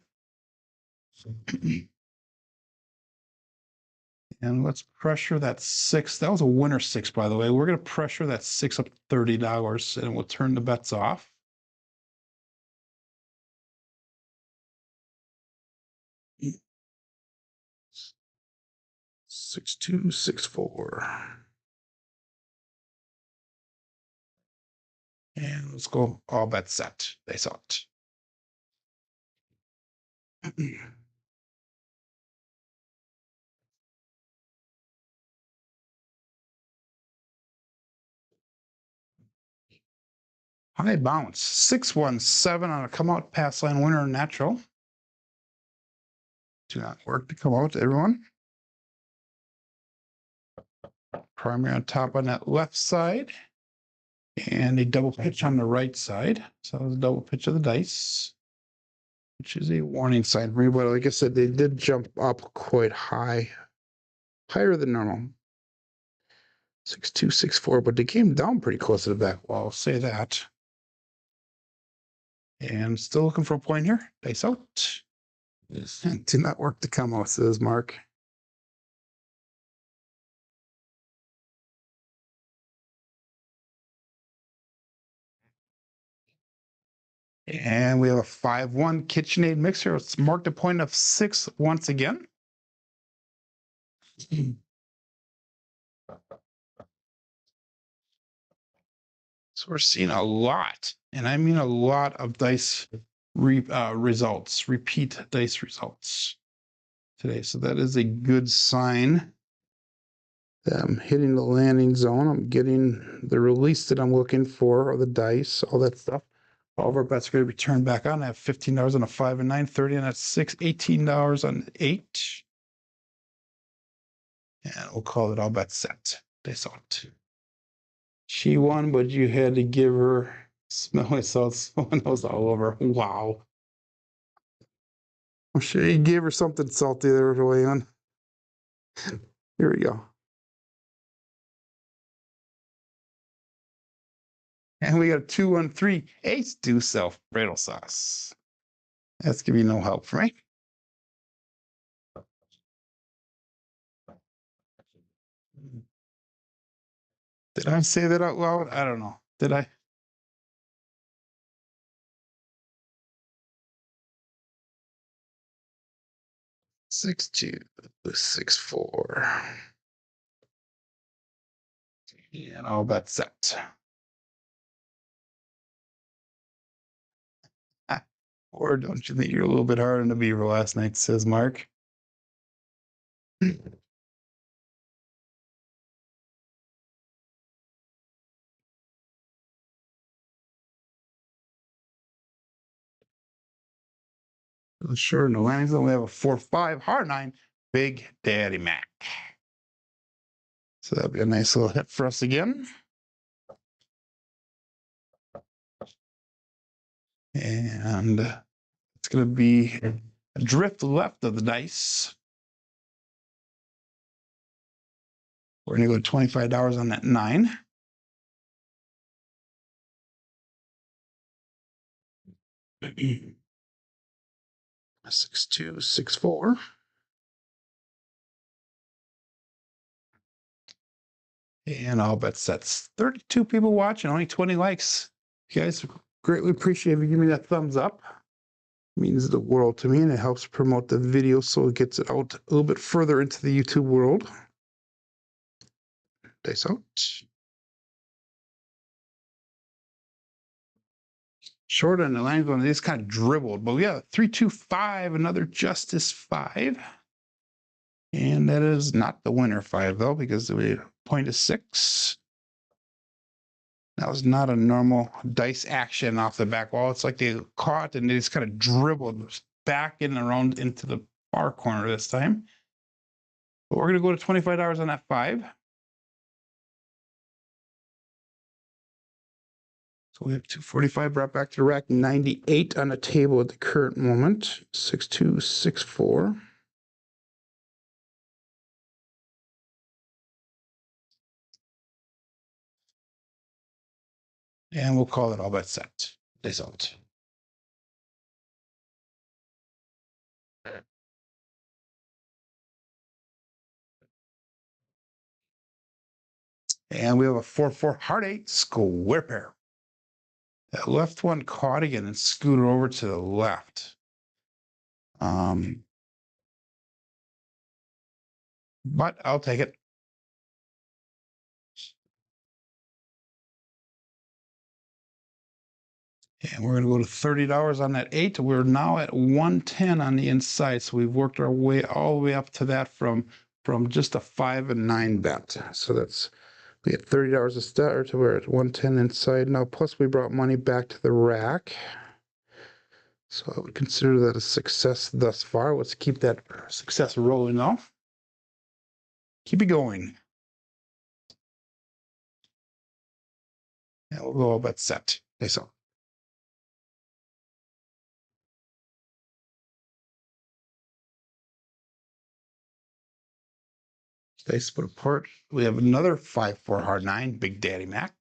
And let's pressure that 6. That was a winner 6, by the way. We're going to pressure that 6 up $30, and we'll turn the bets off. Six, 2, 6, 4. And let's go all bets set. They saw it. High bounce, 617 on a come out pass line winner natural. Do not work to come out, everyone. Primary on top on that left side. And a double pitch on the right side. So that was a double pitch of the dice, which is a warning sign for me. But like I said, they did jump up quite high, higher than normal. 6264, but they came down pretty close to the back wall. I'll say that. And still looking for a point here. Dice out. Did not work to come out, says Mark. And we have a 5-1 KitchenAid mixer. It's marked a point of 6 once again. So we're seeing a lot, and I mean a lot of dice results, repeat dice results today. So that is a good sign that I'm hitting the landing zone. I'm getting the release that I'm looking for, or the dice, all that stuff. All of our bets are going to be turned back on. I have $15 on a 5 and 9, 30 on that 6, $18 on 8. And we'll call it all bets set. Dice out. She won, but you had to give her smelly salt. Someone else all over. Wow. I'm sure you gave her something salty there, Leon. Here we go. And we got a 213 ace deuce Alfredo sauce. That's giving you no help for me. Did I say that out loud? I don't know. Did I? Six, 2, 6, 4. And all bets set. Or don't you think you're a little bit hard on the beaver last night, says Mark. Sure, no landings. Then we have a 4-5 hard 9, Big Daddy Mac. So that'll be a nice little hit for us again. And it's going to be a drift left of the dice. We're going to go $25 on that 9. A 6, 2, 6, 4. And all bets sets. 32 people watching, only 20 likes. You guys greatly appreciate if you give me that thumbs up. It means the world to me, and it helps promote the video so it gets it out a little bit further into the YouTube world. Dice out. Short on the line one, this kind of dribbled, but we got 3-2-5, another Justice 5. And that is not the winner 5, though, because we point is 6. That was not a normal dice action off the back wall. It's like they caught and they just kind of dribbled back in around into the far corner this time. But we're going to go to $25 on that 5. So we have 245 brought back to the rack, 98 on the table at the current moment, 6264. And we'll call it all bet set. Result. And we have a 4-4 heart 8 square pair. That left one caught again and scooted over to the left. But I'll take it. And we're going to go to $30 on that 8. We're now at 110 on the inside. So we've worked our way all the way up to that from just a 5 and 9 bet. So that's, we had $30 a start. We're at 110 inside now. Plus we brought money back to the rack. So I would consider that a success thus far. Let's keep that success rolling off. Keep it going. And we'll go all bet set. Okay, so. They split apart. We have another 5-4 hard 9, Big Daddy Mac.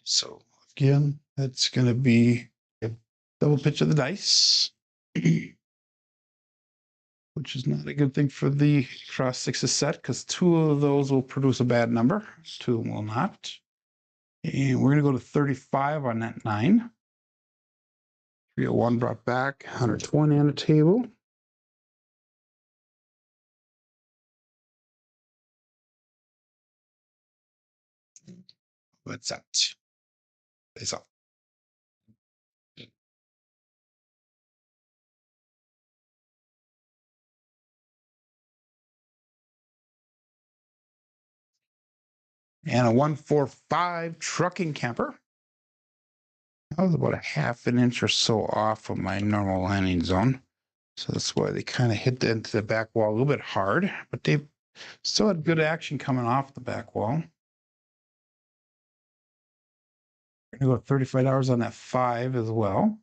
So again, that's going to be a double pitch of the dice, which is not a good thing for the cross sixes set because 2 of those will produce a bad number. 2 will not. And we're going to go to 35 on that 9. 301 brought back, 120 on the table. What's that? Face up. And a 145 trucking camper. That was about a half an inch or so off of my normal landing zone. So that's why they kind of hit into the back wall a little bit hard, but they still had good action coming off the back wall. We're going to go $35 on that 5 as well.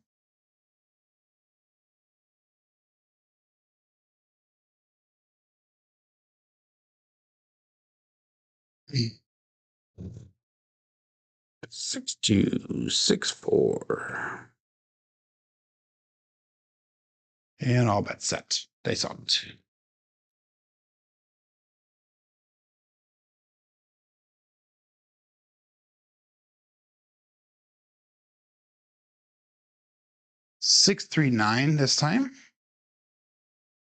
$6264. And all bet set. They saw it. $639 this time.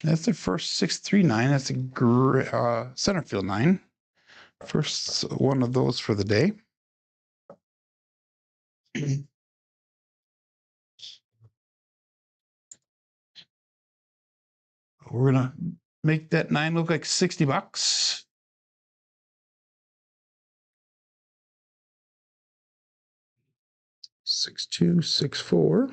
That's the first 639. That's a center field 9. First one of those for the day. We're gonna make that 9 look like $60. 6264.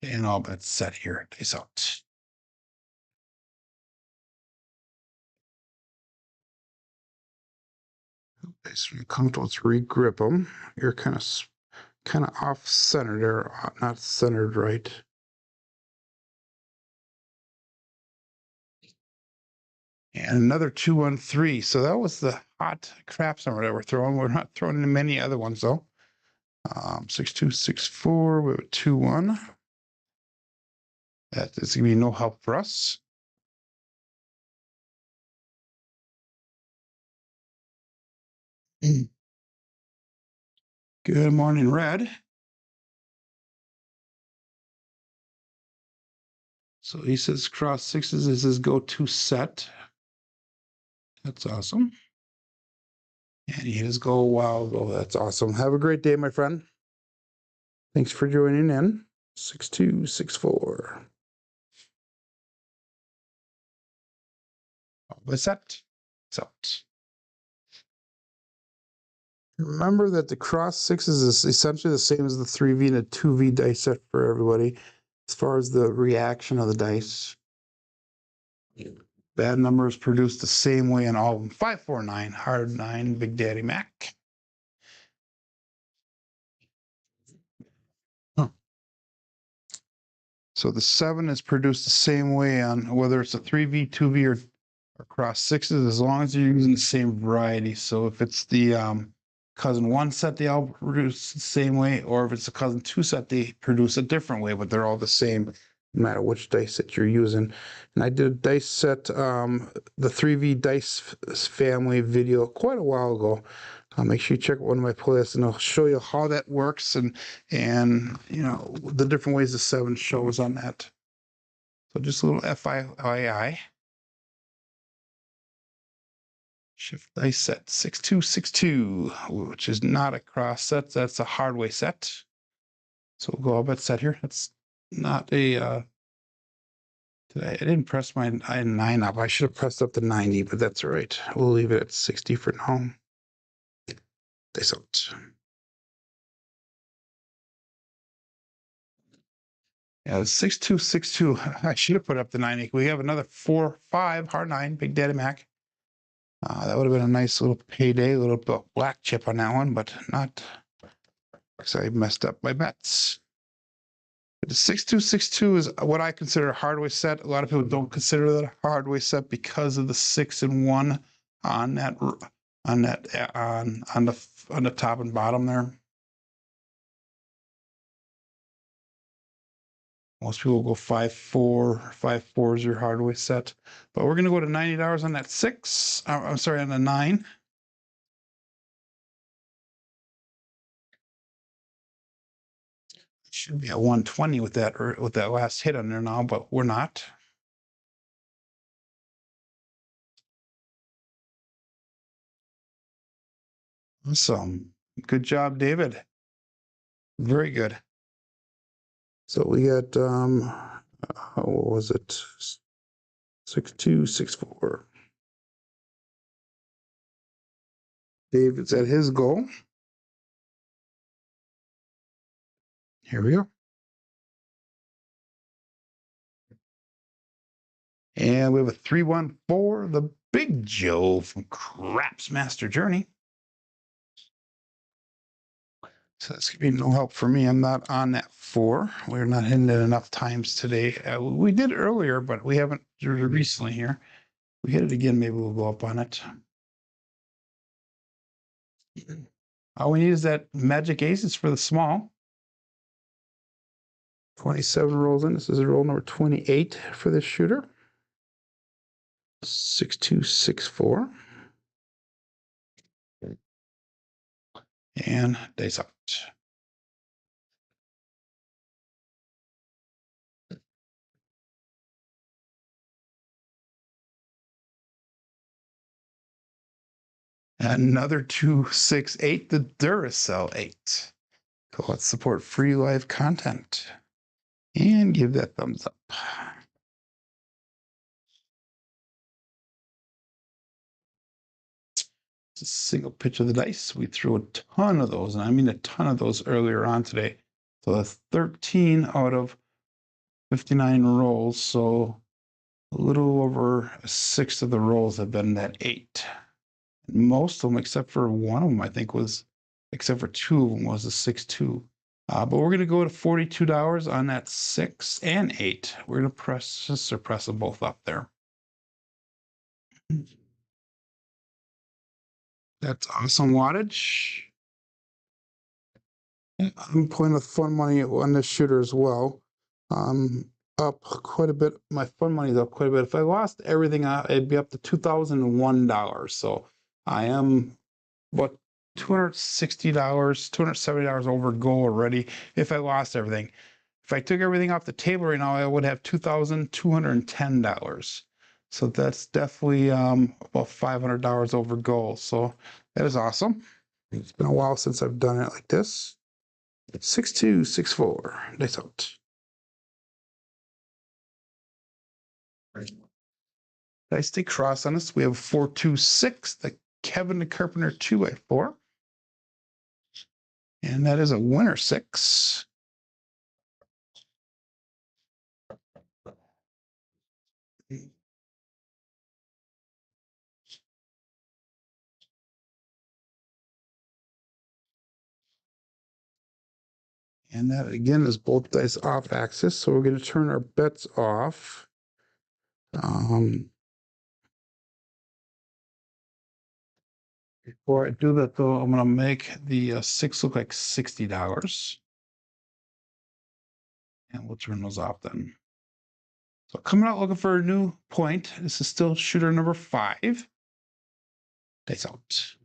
And all bets set here. Days out. Okay, so you're comfortable to regrip them. You're kind of off center there, not centered right. And another 213. So that was the hot craps number that we're throwing. We're not throwing in many other ones though. 6264 with a 21. That is going to be no help for us. Good morning, Red. So he says cross sixes is his go-to set. That's awesome. And he is go wild. Oh, that's awesome. Have a great day, my friend. Thanks for joining in. 6264. What's that? It's out. Remember that the cross sixes is essentially the same as the 3V and a 2V dice set for everybody as far as the reaction of the dice. Bad numbers produced the same way in all of them. 549, hard 9, Big Daddy Mac. Huh. So the 7 is produced the same way on whether it's a 3V, 2V, or cross sixes, as long as you're using the same variety. So if it's the cousin 1 set, they all produce the same way, or if it's a cousin 2 set, they produce a different way, but they're all the same no matter which dice set you're using. And I did a dice set, the 3V dice family video quite a while ago. Make sure you check out one of my playlists, and I'll show you how that works and you know the different ways the 7 shows on that. So just a little FYI. Shift dice set 6262, which is not a cross set. That's a hardway set. So we'll go all but set here. That's not a. I didn't press my 9 up. I should have pressed up to 90, but that's all right. We'll leave it at 60 for now. Dice out. Yeah, 6262. I should have put up the 90. We have another 4-5 hard 9, Big Daddy Mac. That would have been a nice little payday, a little black chip on that one, but not because I messed up my bets. The 6262 is what I consider a hardway set. A lot of people don't consider that a hardway set because of the 6 and 1 on the top and bottom there. Most people go 5-4. 5-4 is your hardway set, but we're going to go to $90 on that 6. I'm sorry, on the 9. Should be at 120 with that last hit on there now, but we're not. Awesome. Good job, David. Very good. So we got what was it? 6264. David's at his goal. Here we go. And we have a 314, the Big Joe from Craps Master Journey. So that's going to be no help for me. I'm not on that 4. We're not hitting it enough times today. We did earlier, but we haven't recently here. We hit it again, maybe we'll go up on it. All we need is that magic aces for the small. 27 rolls in. This is roll number 28 for this shooter. 6264. And dice out. Another 268, the Duracell 8. So let's support free live content and give that thumbs up. It's a single pitch of the dice. We threw a ton of those, and I mean a ton of those earlier on today. So that's 13 out of 59 rolls. So a little over 1/6 of the rolls have been that 8. Most of them, except for one of them, I think except for 2 of them, was a 6-2. But we're going to go to $42 on that 6 and 8. We're going to suppress them both up there. That's awesome wattage. I'm playing with fun money on this shooter as well. Up quite a bit. My fun money is up quite a bit. If I lost everything, it'd be up to $2,001. So I am about $260, $270 over goal already if I lost everything. If I took everything off the table right now, I would have $2,210. So that's definitely about $500 over goal. So that is awesome. It's been a while since I've done it like this. 6264. Dice out. Dice stay cross on us. We have 426, the Kevin the Carpenter 2x4. And that is a winner 6. And that again is both dice off axis. So we're going to turn our bets off. Before I do that, though, I'm going to make the 6 look like $60. And we'll turn those off then. So coming out looking for a new point. This is still shooter number 5. Dice out.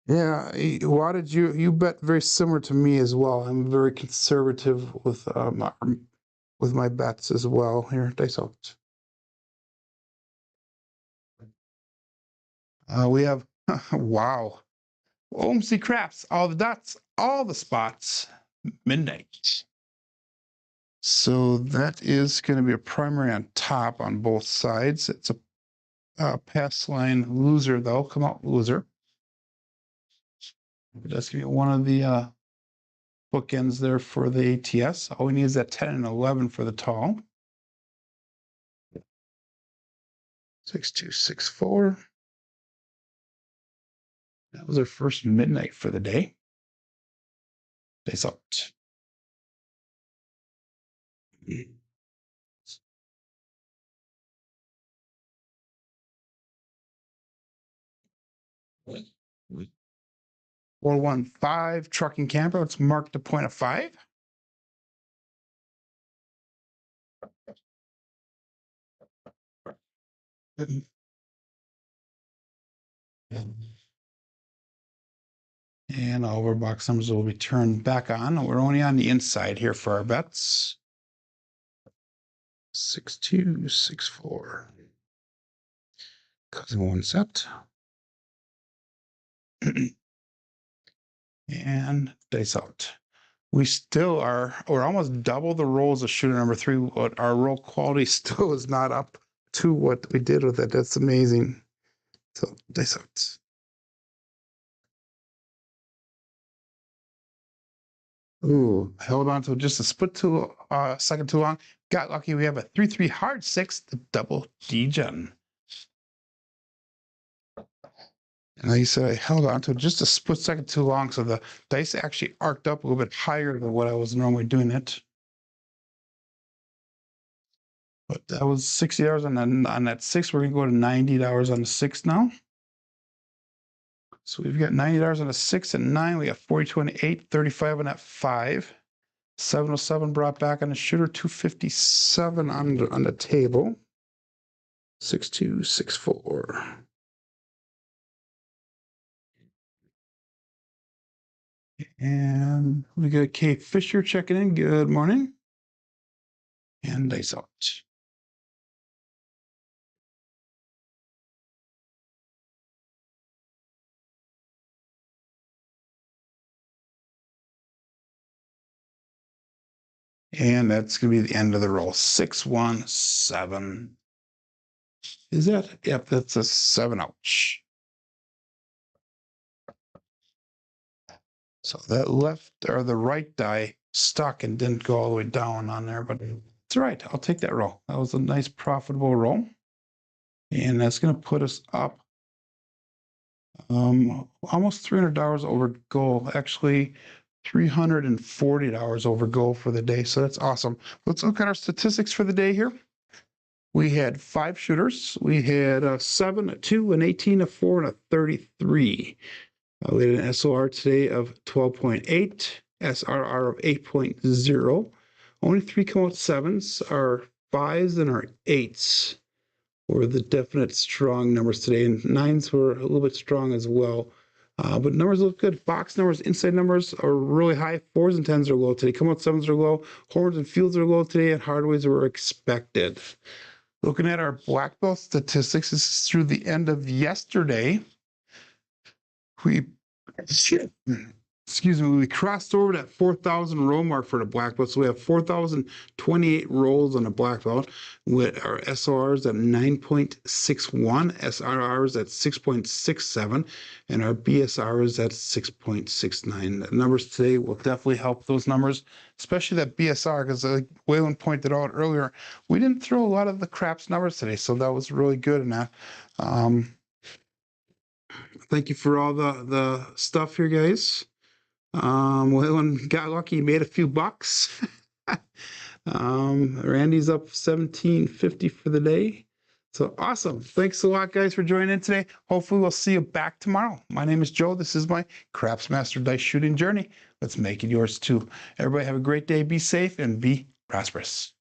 Yeah, why did you bet very similar to me as well? I'm very conservative with my bets as well. Here, dice out. We have wow, OMC craps, all the dots, all the spots, midnight. So that is going to be a primary on top on both sides. It's a pass line loser though. Come out loser. That's going to be one of the bookends there for the ATS. All we need is that 10 and 11 for the tall. 6264. That was our first midnight for the day. Dice out. Mm. 415 trucking camper. Let's mark the point of 5. And all of our box numbers will be turned back on. We're only on the inside here for our bets. 6264. Causing one set. And dice out. We still we're almost double the rolls of shooter number 3, but our roll quality still is not up to what we did with it. That's amazing. So dice out. Ooh, held on to just a second too long. Got lucky. We have a 3-3 hard 6, the double degen. And like you said, I held on to just a split second too long, so the dice actually arced up a little bit higher than what I was normally doing it. But that was $60 on that 6. We're gonna go to $90 on the 6 now. So we've got $90 on the 6 and 9. We got 42 on the 8, 35 on that 5. 707 brought back on the shooter, 257 on the table. 6264. And we got Kay Fisher checking in. Good morning. And dice out. And that's going to be the end of the roll. 617. Is that? Yep, that's a 7. Ouch. So that left or the right die stuck and didn't go all the way down on there, but it's all right. I'll take that roll. That was a nice profitable roll. And that's going to put us up almost $300 over goal. Actually, $340 over goal for the day. So that's awesome. Let's look at our statistics for the day here. We had 5 shooters. We had a 7, a 2, an 18, a 4, and a 33. We had an SOR today of 12.8, SRR of 8.0. Only 3 come out 7s. Our 5s and our 8s were the definite strong numbers today, and 9s were a little bit strong as well. But numbers look good. Box numbers, inside numbers are really high. 4s and 10s are low today. Come out 7s are low. Horns and fields are low today, and hardways were expected. Looking at our black belt statistics, this is through the end of yesterday. excuse me, we crossed over that 4,000 roll mark for the black belt. So we have 4,028 rolls on the black belt with our SORs at 9.61, SRRs at 6.67, and our BSRs at 6.69. The numbers today will definitely help those numbers, especially that BSR, because like Waylon pointed out earlier, we didn't throw a lot of the craps numbers today, so that was really good in that. Thank you for all the stuff here, guys. Waylon got lucky, made a few bucks. Randy's up 17.50 for the day. So awesome. Thanks a lot, guys, for joining in today. Hopefully we'll see you back tomorrow. My name is Joe. This is my Craps Master Dice Shooting Journey. Let's make it yours too. Everybody have a great day. Be safe and be prosperous.